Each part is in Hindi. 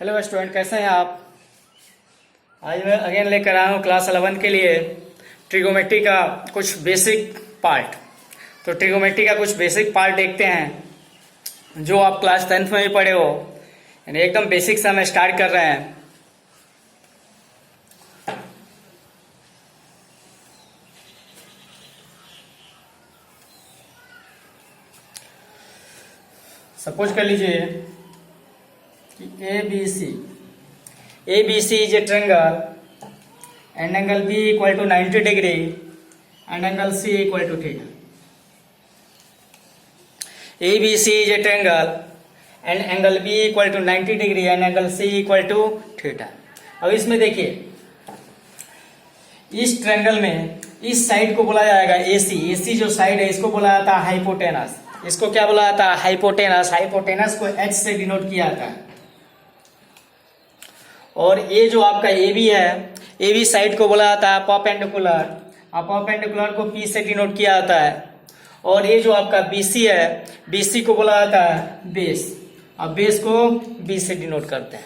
हेलो स्टूडेंट, कैसे हैं आप। आज मैं अगेन लेकर आया हूँ क्लास 11 के लिए ट्रिगोमेट्री का कुछ बेसिक पार्ट। तो ट्रिगोमेट्री का कुछ बेसिक पार्ट देखते हैं जो आप क्लास 10th में भी पढ़े हो, यानी एकदम बेसिक से हम स्टार्ट कर रहे हैं। सपोज कर लीजिए कि A B C is a triangle and angle B equal to 90 degree and angle C equal to theta. ABC is a triangle and angle B equal to 90 degree and angle C equal to theta. अब इसमें देखिए, इस ट्रायंगल में इस साइड को बोला जाएगा AC। AC जो साइड है इसको बोला जाता है हाइपोटेनस। इसको क्या बोला जाता है? हाइपोटेनस। हाइपोटेनस को H से डिनोट किया जाता है। और ये जो आपका AB है, ए बी साइड को बोला जाता है परपेंडिकुलर। परपेंडिकुलर को P से डिनोट किया जाता है। और ये जो आपका BC है, BC को बोला जाता है बेस। अब बेस को B से डिनोट करते हैं।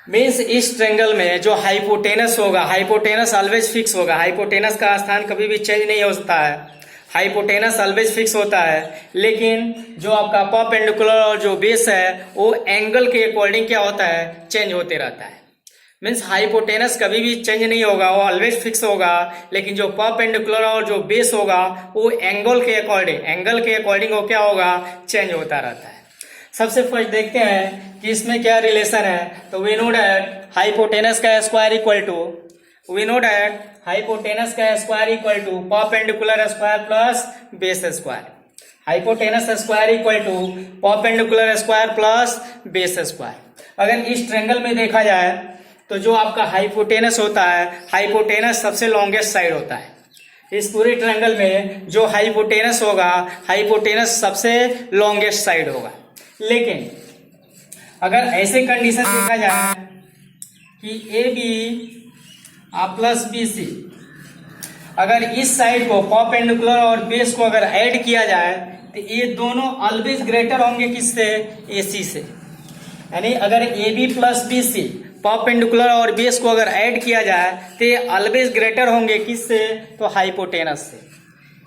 मीन्स इस ट्रायंगल में जो हाइपोटेनस होगा, हाइपोटेनस ऑलवेज फिक्स होगा। हाइपोटेनस का स्थान कभी भी चेंज नहीं होता है, हाइपोटेनस ऑलवेज फिक्स होता है। लेकिन जो आपका परपेंडिकुलर और जो बेस है वो एंगल के अकॉर्डिंग क्या होता है? चेंज होते रहता है। मीन्स हाइपोटेनस कभी भी चेंज नहीं होगा, वो ऑलवेज फिक्स होगा। लेकिन जो परपेंडिकुलर और जो बेस होगा वो एंगल के अकॉर्डिंग वो क्या होगा? चेंज होता रहता है। सबसे फर्स्ट देखते हैं कि इसमें क्या रिलेशन है। तो वी नो दैट हाइपोटेनस का square equal to perpendicular square plus base square. Hypotenuse square equal to perpendicular square plus base square. अगर इस ट्रायंगल में देखा जाए तो जो आपका हाइपोटेनस होता है, हाइपोटेनस सबसे लॉन्गेस्ट साइड होता है। इस पूरे ट्रायंगल में जो हाइपोटेनस होगा, हाइपोटेनस सबसे लॉन्गेस्ट साइड होगा। लेकिन अगर ऐसे कंडीशन देखा जाए कि A B plus B C, अगर इस साइड को परपेंडिकुलर और बेस को अगर ऐड किया जाए तो ये दोनों ऑलवेज ग्रेटर होंगे किससे? AC से। यानी अगर A B plus B C perpendicular और बेस को अगर ऐड किया जाए तो ये ऑलवेज ग्रेटर होंगे किससे? तो हाइपोटेनस से।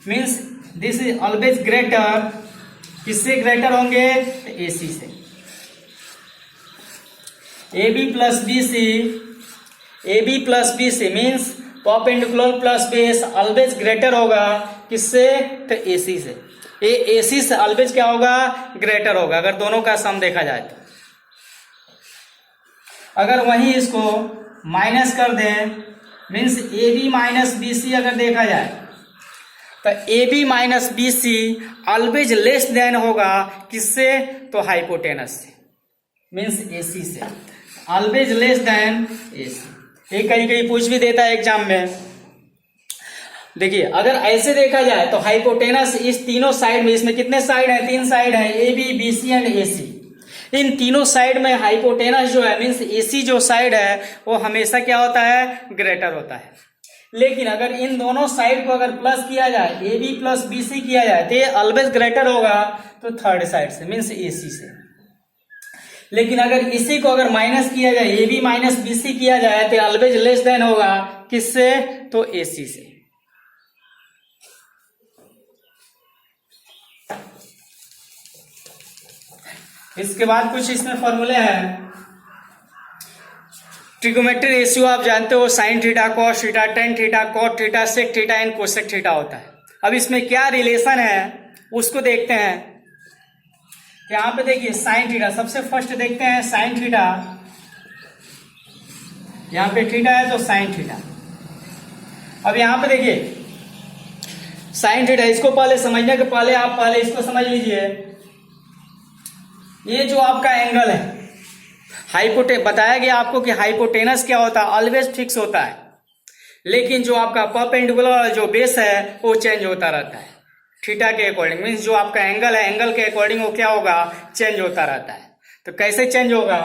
Means this is always greater, किससे ग्रेटर होंगे? तो AC से। A B plus B C means perpendicular plus base always greater होगा किससे? तो AC से। ये AC से ऑलवेज क्या होगा? ग्रेटर होगा, अगर दोनों का सम देखा जाए तो। अगर वहीं इसको माइनस कर दें, मीन्स AB माइनस BC अगर देखा जाए तो AB minus BC always less than होगा किससे? तो हाइपोटेनस से। मीन्स AC से, ऑलवेज लेस देन AC। ये कहीं पूछ भी देता है एग्जाम में। देखिए, अगर ऐसे देखा जाए तो हाइपोटेनस इस तीनों साइड में, इसमें कितने साइड है? 3 साइड है, AB BC एंड AC। इन तीनों साइड में हाइपोटेनस जो है, मीन्स AC जो साइड है वो हमेशा क्या होता है? ग्रेटर होता है। लेकिन अगर इन दोनों साइड को अगर प्लस किया जाए, AB प्लस BC किया जाए तो ये ऑलवेज ग्रेटर होगा तो थर्ड साइड से, मीन्स AC से। लेकिन अगर इसी को अगर माइनस किया जाए, AB माइनस BC किया जाए तो ऑलवेज लेस देन होगा किससे? तो AC से। इसके बाद कुछ इसमें फॉर्मूले हैं। ट्रिगोमेट्री रेशियो आप जानते हो, sine theta, cos theta, tan theta, cot theta, sec theta and cosec theta होता है। अब इसमें क्या रिलेशन है उसको देखते हैं। यहाँ पे देखिए साइन थीटा, सबसे फर्स्ट देखते हैं साइन थीटा। यहाँ पे थीटा है तो साइन थीटा। अब यहाँ पे देखिए साइन थीटा, इसको पहले समझने के पहले आप पहले इसको समझ लीजिए। ये जो आपका एंगल है बताया गया आपको कि हाइपोटेनस क्या होता है? ऑलवेज फिक्स होता है। लेकिन जो आपका परपेंडिकुलर जो बेस है वो चेंज होता रहता है थीटा के अकॉर्डिंग। मीन्स जो आपका एंगल है, एंगल के अकॉर्डिंग वो क्या होगा? चेंज होता रहता है। तो कैसे चेंज होगा?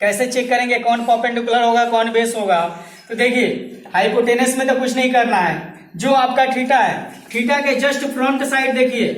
कैसे चेक करेंगे कौन परपेंडिकुलर होगा कौन बेस होगा? तो देखिए, हाइपोटेनस में तो कुछ नहीं करना है। जो आपका थीटा है, थीटा के जस्ट फ्रंट साइड देखिए,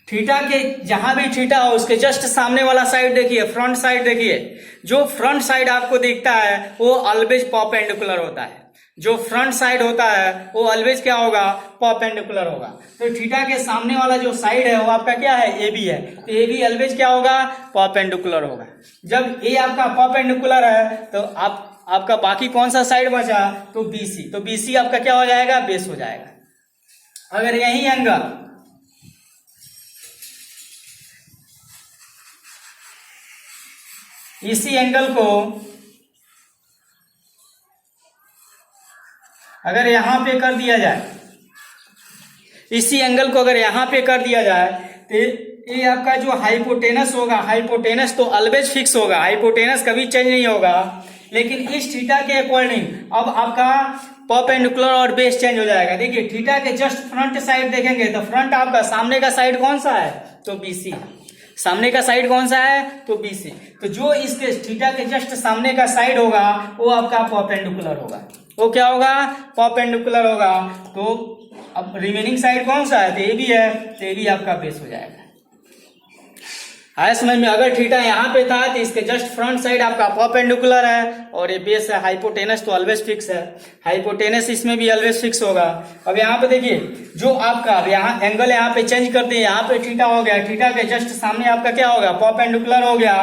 थीटा के जहां भी थीटा हो उसके जस्ट सामने वाला साइड देखिए, फ्रंट साइड देखिए, जो फ्रंट साइड आपको दिखता है वो ऑलवेज परपेंडिकुलर होता है। जो फ्रंट साइड होता है वो ऑलवेज क्या होगा, परपेंडिकुलर होगा। तो थीटा के सामने वाला जो साइड है वो आपका क्या है, ए बी है, तो ए बी ऑलवेज क्या होगा, परपेंडिकुलर होगा। जब ए आपका परपेंडिकुलर है तो आपका बाकी कौन सा साइड बचा, तो बीसी, तो बीसी आपका क्या हो जाएगा, बेस हो जाएगा। अगर यही एंगल इसी एंगल को अगर यहां पे कर दिया जाए, इसी एंगल को अगर यहां पे कर दिया जाए तो ये आपका जो हाइपोटेनस होगा, हाइपोटेनस तो ऑलवेज फिक्स होगा, हाइपोटेनस कभी चेंज नहीं होगा। लेकिन इस थीटा के अकॉर्डिंग अब आपका परपेंडिकुलर और बेस चेंज हो जाएगा। देखिए थीटा के जस्ट फ्रंट साइड देखेंगे तो फ्रंट आपका सामने का साइड कौन सा है, तो बीसी, सामने का साइड कौन सा है, तो बीसी। तो जो इसके थीटा के जस्ट सामने का साइड होगा वो आपका परपेंडिकुलर होगा, वो क्या होगा, परपेंडिकुलर होगा। तो अब रिमेनिंग साइड कौन सा है, तो ए बी है, तो ए बी आपका बेस हो जाएगा। है समझ में। अगर थीटा यहाँ पे था तो इसके जस्ट फ्रंट साइड आपका परपेंडिकुलर है और ये बेस है, हाइपोटेनस तो ऑलवेज फिक्स है, हाइपोटेनस इसमें भी ऑलवेज फिक्स होगा। अब यहाँ पे देखिए जो आपका अब यहाँ एंगल यहाँ पे चेंज करते हैं, यहाँ पे थीटा हो गया, थीटा के जस्ट सामने आपका क्या होगा, परपेंडिकुलर हो गया,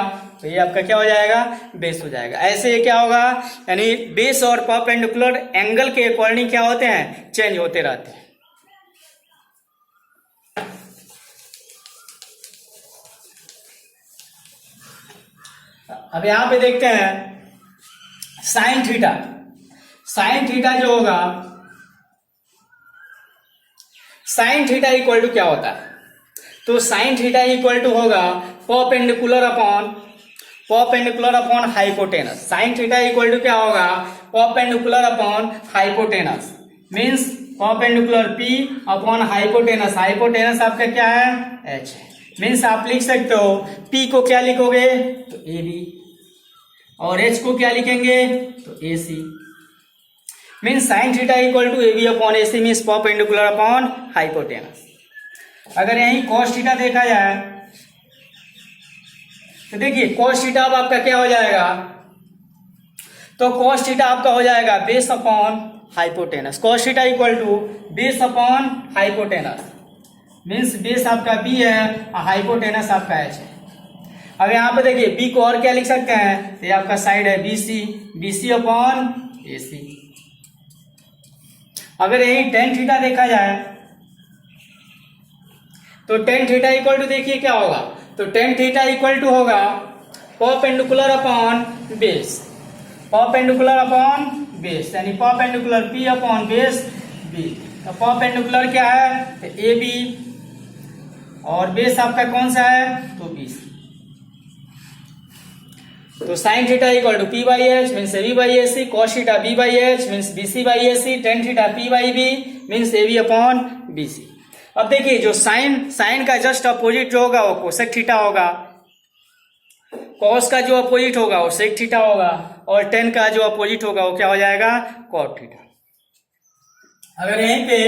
तो ये आपका क्या हो जाएगा, बेस हो जाएगा। ऐसे ये क्या होगा, यानी बेस और परपेंडिकुलर एंगल के अकॉर्डिंग क्या होते हैं, चेंज होते रहते हैं। अब यहां पे देखते हैं साइन थीटा, साइन थीटा जो होगा, साइन थीटा इक्वल टू क्या होता है, तो साइन थीटा इक्वल टू होगा perpendicular upon hypotenuse. Sine theta equal to क्या होगा, perpendicular upon hypotenuse, means perpendicular P upon hypotenuse, hypotenuse आपका क्या है, एच है। मीन्स आप लिख सकते हो पी को क्या लिखोगे, तो ए बी, और एच को क्या लिखेंगे, तो A C. Means sine theta equal to A B upon A C, means perpendicular upon hypotenuse. अगर यही कॉस थीटा देखा जाए तो देखिए कॉस थीटा अब आपका क्या हो जाएगा, तो कॉस थीटा आपका हो जाएगा base upon hypotenuse. Cos theta equal to base upon hypotenuse, means base आपका बी है और हाइपोटेनस आपका एच है। अब यहाँ पे देखिए बी को और क्या लिख सकते हैं, तो ये आपका साइड है बीसी, बीसी अपॉन एसी। अगर यही टेन थीटा देखा जाए तो टेन थीटा इक्वल टू देखिए क्या होगा, तो टेन थीटा इक्वल टू होगा perpendicular upon base, perpendicular upon base, यानी perpendicular P upon base B. तो परपेंडिकुलर क्या है, तो ए बी, और बेस आपका कौन सा है, तो बी सी। तो sine theta equal to P by H means A B by A C, cos theta B by H means B C by A C, tan theta P by B means A B upon B C. अब देखिए जो साइन का जस्ट अपोजिट जो होगा वो कोसेक थीटा होगा, कॉस का जो अपोजिट होगा वो सेक थीटा होगा, और टेन का जो अपोजिट होगा वो क्या हो जाएगा, कॉट थीटा। अगर यहीं पे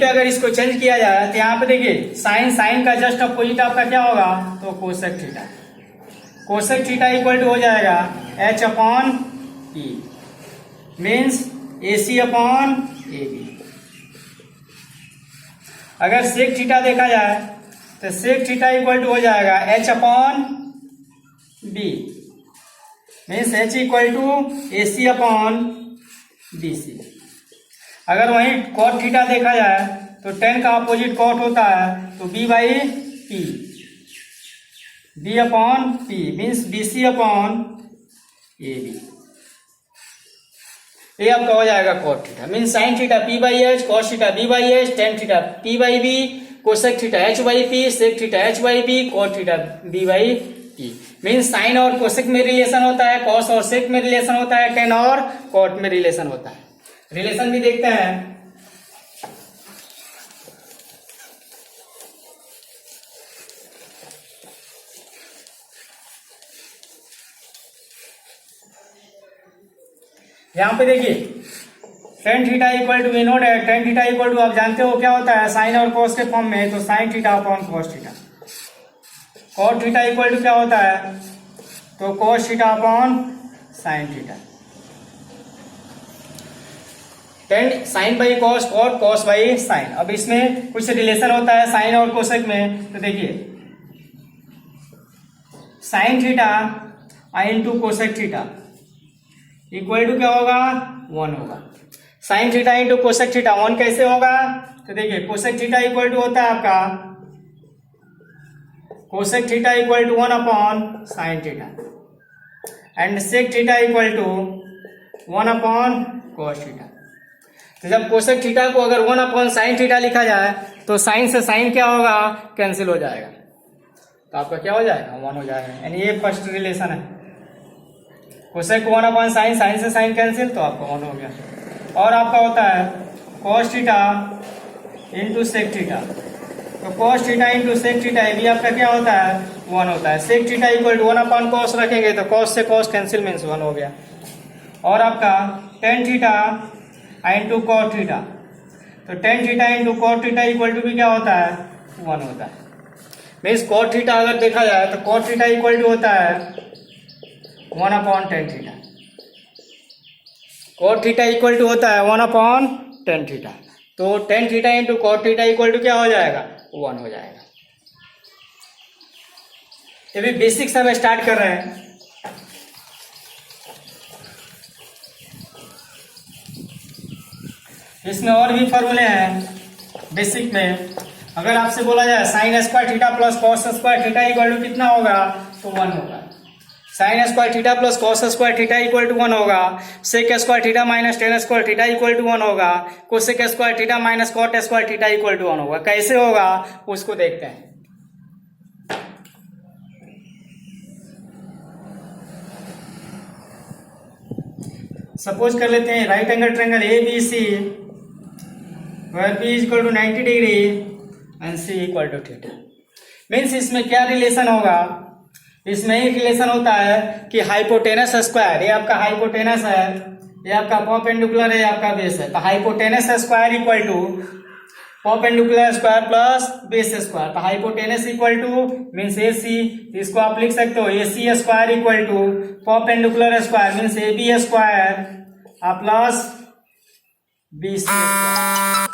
अगर इसको चेंज किया जाए तो यहाँ पे देखिए साइन का जस्ट अपोजिट आपका क्या होगा, तो cosec theta, cosec theta equal to हो जाएगा H upon E, means A C upon A B. अगर सेक थीटा देखा जाए तो सेक थीटा इक्वल टू हो जाएगा H upon B, means H equal to A C upon B C. अगर वहीं कॉट थीटा देखा जाए तो टेन का अपोजिट कॉट होता है, तो B by P, B upon P means B C upon A B. ये आपका हो जाएगा cot theta, means sine theta P by H, cos theta B by H, tan theta P by B, cosec theta H by P, sec theta H by B, cot theta B by P. Means sine और कोसेक में रिलेशन होता है, कॉस और सेक में रिलेशन होता है, टेन और कॉट में रिलेशन होता है। रिलेशन भी देखते हैं। यहाँ पे देखिए tan theta equal to we note है, टेन थीटा इक्वल टू आप जानते हो क्या होता है साइन और कॉस के फॉर्म में, तो sine theta upon cos theta. Cot theta equal to क्या होता है, तो cos theta upon sine theta. Tan sine by cos cot, cos by sine. अब इसमें कुछ रिलेशन होता है साइन और कोसेक में, तो देखिए sine theta into cosec theta equal to क्या होगा, 1 होगा। Sine theta into cosec theta 1 कैसे होगा, तो देखिए कोसेक थीटा इक्वल टू होता है आपका cosec theta equal to 1 upon sine theta and sec theta equal to 1 upon cos theta. तो जब कोसेक थीटा को अगर 1 अपॉन साइन थीटा लिखा जाए तो साइन से साइन क्या होगा, कैंसिल हो जाएगा, तो आपका क्या हो जाएगा, 1 हो जाएगा। यानी ये फर्स्ट रिलेशन है। कोसेक 1 अपॉन साइन, साइन से साइन कैंसिल, तो आपका 1 हो गया। और आपका होता है cos theta into sec theta, तो cos theta into sec theta ये भी आपका क्या होता है, 1 होता है। Sec theta equal to 1 upon cos रखेंगे तो कॉस से कॉस कैंसिल मीन्स 1 हो गया। और आपका tan theta into cot theta, तो tan theta into cot theta equal to भी क्या होता है, 1 होता है। मीन्स कॉट थीटा अगर देखा जाए तो कॉट थीटा इक्वल टू होता है 1 upon tan theta. Cot theta equal to होता है 1 अपॉन टेन थीटा, तो tan theta into cot theta equal to क्या हो जाएगा, 1 हो जाएगा। ये भी बेसिक से हम स्टार्ट कर रहे हैं। इसमें और भी फॉर्मूले हैं बेसिक में। अगर आपसे बोला जाए sine square theta plus cos square theta equal to कितना होगा, तो 1 होगा। Sine square theta plus cos square theta equal to 1 होगा। Sec square theta minus tan square theta equal to 1 होगा। Cosec square theta minus cot square theta equal to 1 होगा। कैसे होगा उसको देखते हैं। सपोज कर लेते हैं right angle triangle A B C where B is equal to 90 degree and C equal to theta. Means इसमें क्या रिलेशन होगा, इसमें ही रिलेशन होता है कि हाइपोटेनस स्क्वायर, ये आपका हाइपोटेनस है, ये आपका परपेंडिकुलर है, ये आपका बेस है। तो hypotenuse square equal to perpendicular square plus base square, तो hypotenuse equal to means A C, इसको आप लिख सकते हो A C square equal to perpendicular square means A B square plus B C square.